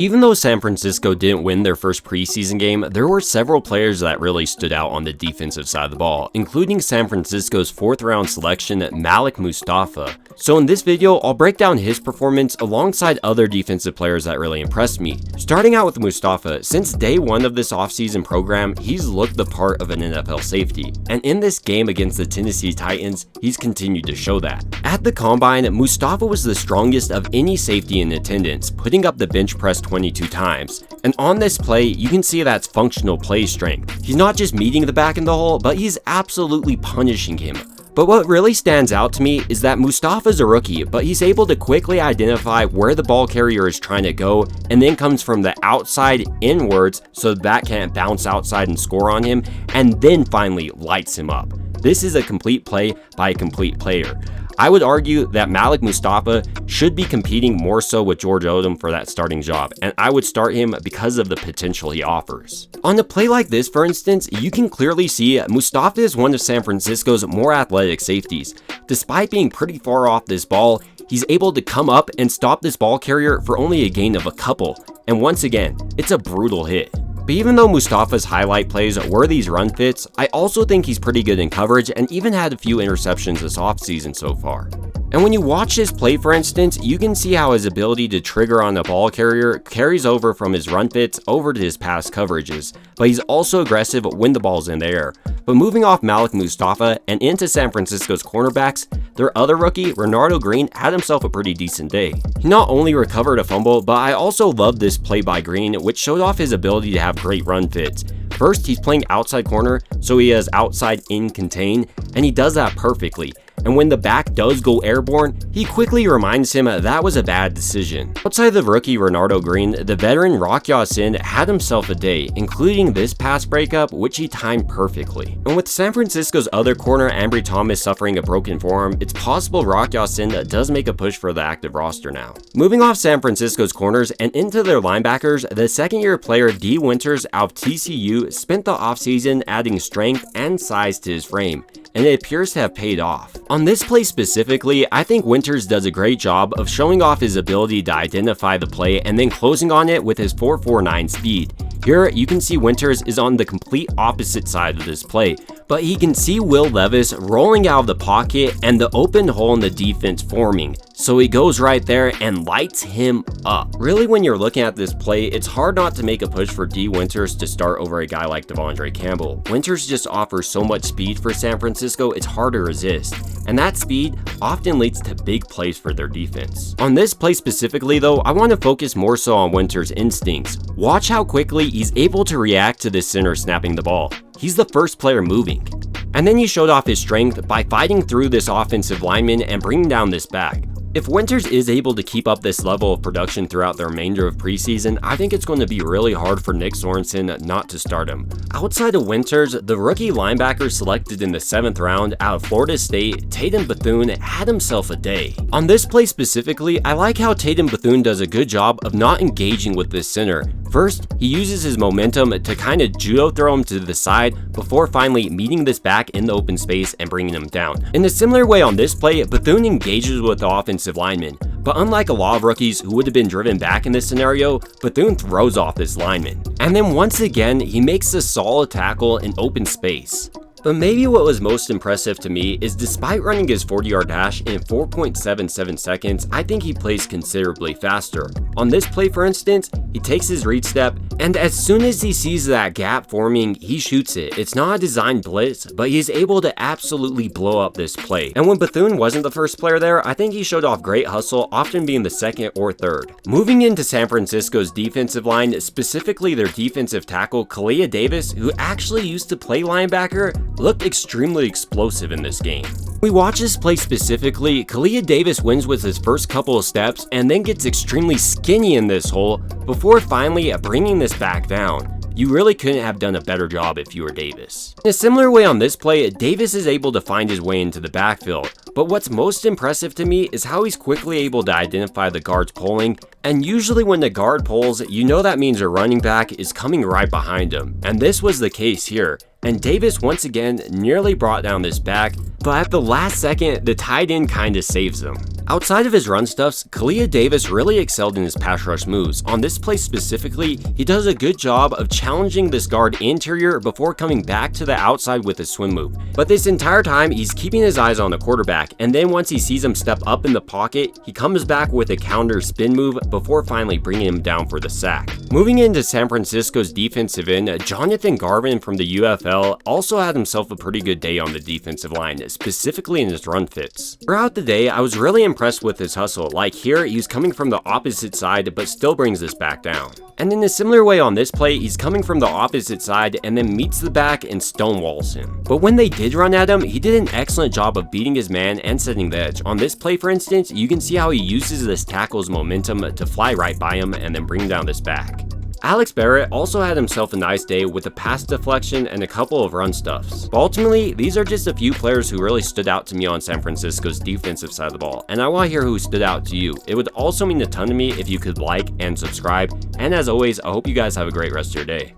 Even though San Francisco didn't win their first preseason game, there were several players that really stood out on the defensive side of the ball, including San Francisco's 4th round selection, Malik Mustafa. So in this video, I'll break down his performance alongside other defensive players that really impressed me. Starting out with Mustafa, since day one of this offseason program, he's looked the part of an NFL safety. And in this game against the Tennessee Titans, he's continued to show that. At the Combine, Mustafa was the strongest of any safety in attendance, putting up the bench press 22 times. And on this play, you can see that's functional play strength. He's not just meeting the back in the hole, but he's absolutely punishing him. But what really stands out to me is that Mustafa's a rookie, but he's able to quickly identify where the ball carrier is trying to go and then comes from the outside inwards so the bat can't bounce outside and score on him, and then finally lights him up. This is a complete play by a complete player. I would argue that Malik Mustafa should be competing more so with George Odom for that starting job, and I would start him because of the potential he offers. On a play like this, for instance, you can clearly see Mustafa is one of San Francisco's more athletic safeties. Despite being pretty far off this ball, he's able to come up and stop this ball carrier for only a gain of a couple, and once again, it's a brutal hit. But even though Mustafa's highlight plays were these run fits, I also think he's pretty good in coverage and even had a few interceptions this offseason so far. And when you watch this play, for instance, you can see how his ability to trigger on the ball carrier carries over from his run fits over to his pass coverages, but he's also aggressive when the ball's in the air. But moving off Malik Mustafa and into San Francisco's cornerbacks, their other rookie, Renardo Green, had himself a pretty decent day. He not only recovered a fumble, but I also loved this play by Green, which showed off his ability to have great run fits. First, he's playing outside corner, so he has outside in contain, and he does that perfectly. And when the back does go airborne, he quickly reminds him that was a bad decision. Outside of rookie Renardo Green, the veteran Rock Ya-Sin had himself a day, including this pass breakup, which he timed perfectly. And with San Francisco's other corner, Ambry Thomas, suffering a broken forearm, it's possible Rock Ya-Sin does make a push for the active roster now. Moving off San Francisco's corners and into their linebackers, the second-year player D. Winters out of TCU spent the offseason adding strength and size to his frame, and it appears to have paid off. On this play specifically, I think Winters does a great job of showing off his ability to identify the play and then closing on it with his 4.49 speed. Here, you can see Winters is on the complete opposite side of this play, but he can see Will Levis rolling out of the pocket and the open hole in the defense forming. So he goes right there and lights him up. Really, when you're looking at this play, it's hard not to make a push for D. Winters to start over a guy like Devondre Campbell. Winters just offers so much speed for San Francisco, it's hard to resist. And that speed often leads to big plays for their defense. On this play specifically though, I want to focus more so on Winters' instincts. Watch how quickly he's able to react to this center snapping the ball. He's the first player moving. And then he showed off his strength by fighting through this offensive lineman and bringing down this back. If Winters is able to keep up this level of production throughout the remainder of preseason, I think it's going to be really hard for Nick Sorensen not to start him. Outside of Winters, the rookie linebacker selected in the 7th round out of Florida State, Tatum Bell, had himself a day. On this play specifically, I like how Tatum Bell does a good job of not engaging with this center. First, he uses his momentum to kind of judo throw him to the side before finally meeting this back in the open space and bringing him down. In a similar way on this play, Bethune engages with the offensive lineman, but unlike a lot of rookies who would have been driven back in this scenario, Bethune throws off this lineman. And then once again, he makes a solid tackle in open space. But maybe what was most impressive to me is despite running his 40-yard dash in 4.77 seconds, I think he plays considerably faster. On this play, for instance, he takes his read step, and as soon as he sees that gap forming, he shoots it. It's not a designed blitz, but he's able to absolutely blow up this play. And when Bethune wasn't the first player there, I think he showed off great hustle, often being the second or third. Moving into San Francisco's defensive line, specifically their defensive tackle, Kalia Davis, who actually used to play linebacker, looked extremely explosive in this game. We watch this play specifically, Kalia Davis wins with his first couple of steps and then gets extremely skinny in this hole before finally bringing this back down. You really couldn't have done a better job if you were Davis. In a similar way on this play, Davis is able to find his way into the backfield, but what's most impressive to me is how he's quickly able to identify the guards pulling, and usually when the guard pulls, you know that means a running back is coming right behind him, and this was the case here. and Davis once again nearly brought down this back, but at the last second, the tight end kinda saves him. Outside of his run stuffs, Kalia Davis really excelled in his pass rush moves. On this play specifically, he does a good job of challenging this guard interior before coming back to the outside with a swim move. But this entire time, he's keeping his eyes on the quarterback, and then once he sees him step up in the pocket, he comes back with a counter spin move before finally bringing him down for the sack. Moving into San Francisco's defensive end, Jonathan Garvin from the UFL also had himself a pretty good day on the defensive line, specifically in his run fits. Throughout the day, I was really impressed with his hustle. Like here, he's coming from the opposite side but still brings this back down. And in a similar way on this play, he's coming from the opposite side and then meets the back and stonewalls him. But when they did run at him, he did an excellent job of beating his man and setting the edge. On this play, for instance, you can see how he uses this tackle's momentum to fly right by him and then bring down this back. Alex Barrett also had himself a nice day with a pass deflection and a couple of run stuffs. But ultimately, these are just a few players who really stood out to me on San Francisco's defensive side of the ball, and I want to hear who stood out to you. It would also mean a ton to me if you could like and subscribe, and as always, I hope you guys have a great rest of your day.